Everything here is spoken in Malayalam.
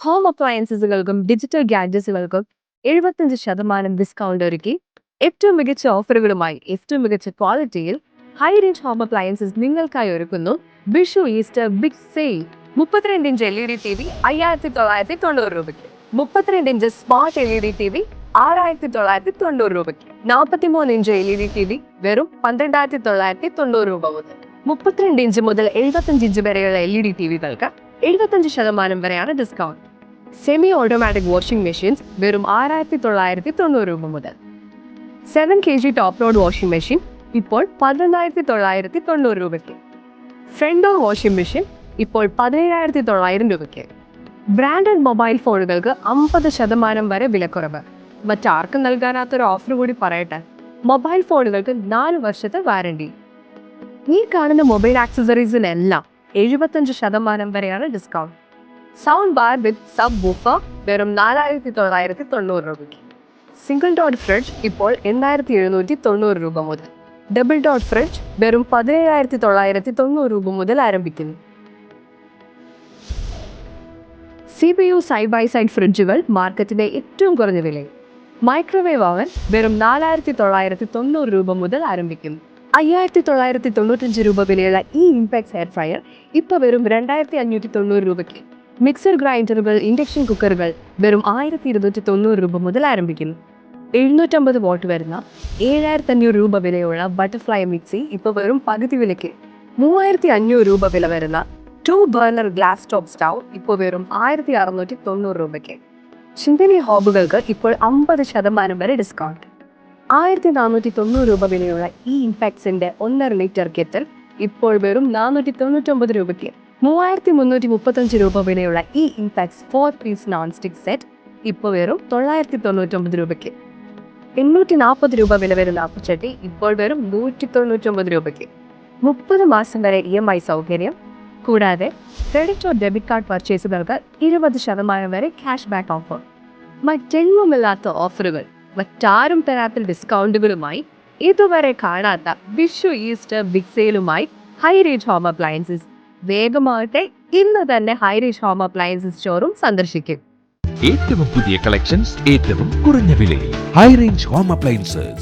ഹോം അപ്ലയൻസസുകൾക്കും ഡിജിറ്റൽ ഗാഡ്ജറ്റ്സുകൾക്കും 75% ഡിസ്കൗണ്ട് ഒരുക്കി ഏറ്റവും മികച്ച ഓഫറുകളുമായി ഏറ്റവും മികച്ച ക്വാളിറ്റിയിൽ ഹൈ റേഞ്ച് ഹോം അപ്ലയൻസസ് നിങ്ങൾക്കായി ഒരുക്കുന്നു വിഷു ഈസ്റ്റർ ബിഗ് സെയിൽ. 32-ഇഞ്ച് LED TV 5990 രൂപയ്ക്ക്, 32-ഇഞ്ച് സ്മാർട്ട് LED TV 6990 രൂപയ്ക്ക്, 43-ഇഞ്ച് LED TV വെറും 12990 രൂപ മുതൽ. 32-ഇഞ്ച് മുതൽ 75-ഇഞ്ച് വരെയുള്ള LED TVകൾക്ക് 75% വരെയാണ് discount. Semi automatic washing machines വെറും 6990 രൂപ മുതൽ. 7 kg top load washing machine ഇപ്പോൾ 11990 രൂപയ്ക്ക്. ഫ്രണ്ട് ഡോർ വാഷിംഗ് മെഷീൻ ഇപ്പോൾ 17900 രൂപയ്ക്ക്. ബ്രാൻഡഡ് മൊബൈൽ ഫോണുകൾക്ക് 50% വരെ വിലക്കുറവ്. മറ്റാർക്കും നൽകാനാത്തൊരു ഓഫർ കൂടി പറയട്ടെ, മൊബൈൽ ഫോണുകൾക്ക് 4 വർഷത്തെ വാറണ്ടി. ഈ കാണുന്ന മൊബൈൽ ആക്സസറീസിനെല്ലാം 75% വരെയാണ് discount. Sound bar with sub woofer വെറും 4990 രൂപയ്ക്ക്. സിംഗിൾ ഡോർ ഫ്രിഡ്ജ് ഇപ്പോൾ 8790 രൂപ മുതൽ. ഡബിൾ ഡോർ ഫ്രിഡ്ജ് വെറും 17990 രൂപ മുതൽ ആരംഭിക്കുന്നു. CPU സൈഡ് ബൈ സൈഡ് ഫ്രിഡ്ജുകൾ മാർക്കറ്റിലെ ഏറ്റവും കുറഞ്ഞ വിലയിൽ. മൈക്രോവേവ് ഓവൻ വെറും 4990 രൂപ മുതൽ ആരംഭിക്കുന്നു. 5995 രൂപ വിലയുള്ള ഈ ഇംപാക്സ് എയർ ഫ്രയർ ഇപ്പോൾ വെറും 2590 രൂപയ്ക്ക്. മിക്സർ ഗ്രൈൻഡറുകൾ, ഇൻഡക്ഷൻ കുക്കറുകൾ വെറും 1290 രൂപ മുതൽ ആരംഭിക്കുന്നു. 750 വാട്ട് വരുന്ന 7500 രൂപ വിലയുള്ള ബട്ടർഫ്ലൈ മിക്സി ഇപ്പോൾ വെറും പകുതി വിലയ്ക്ക്. 3500 രൂപ വില വരുന്ന 2 ബർണർ ഗ്ലാസ് ടോപ്പ് സ്റ്റൗ ഇപ്പോൾ വെറും 1690 രൂപയ്ക്ക്. ചിന്തനി ഹോബുകൾക്ക് ഇപ്പോൾ 50% വരെ ഡിസ്കൗണ്ട്. 1490 രൂപ വിലയുള്ള ഈ ഇംപാക്സിന്റെ 1.5 ലിറ്റർ കെറ്റൽ ഇപ്പോൾ വെറും 499 രൂപയ്ക്ക്. 3335 രൂപ വിലയുള്ള ഈ Impex 4 piece non stick set ഇപ്പോൾ വെറും 999 രൂപയ്ക്ക്. 840 രൂപ വില വരുന്ന അപ്പച്ചട്ടി ഇപ്പോൾ വെറും 199 രൂപയ്ക്ക്. 30 മാസം വരെ EMI സൗകര്യം, കൂടാതെ ക്രെഡിറ്റ് ഓർ ഡെബിറ്റ് കാർഡ് പർച്ചേസുകൾക്ക് 20% വരെ ക്യാഷ് ബാക്ക് ഓഫർ. മറ്റെങ്ങുമില്ലാത്ത ഓഫറുകൾ, മറ്റാരും തരാത്ത ഡിസ്കൗണ്ടുകളുമായി ഇതുവരെ കാണാത്ത വിഷു ഈസ്റ്റർ ബിഗ് സെയിലുമായി ഹൈ റേഞ്ച് ഹോം അപ്ലയൻസസ്. വേഗമാകട്ടെ, ഇന്ന് തന്നെ ഹൈ റേഞ്ച് ഹോം അപ്ലയൻസസ് സ്റ്റോറും സന്ദർശിക്കും. ഏറ്റവും പുതിയ കളക്ഷൻസ് ഏറ്റവും കുറഞ്ഞ വിലയിൽ. High range home appliances.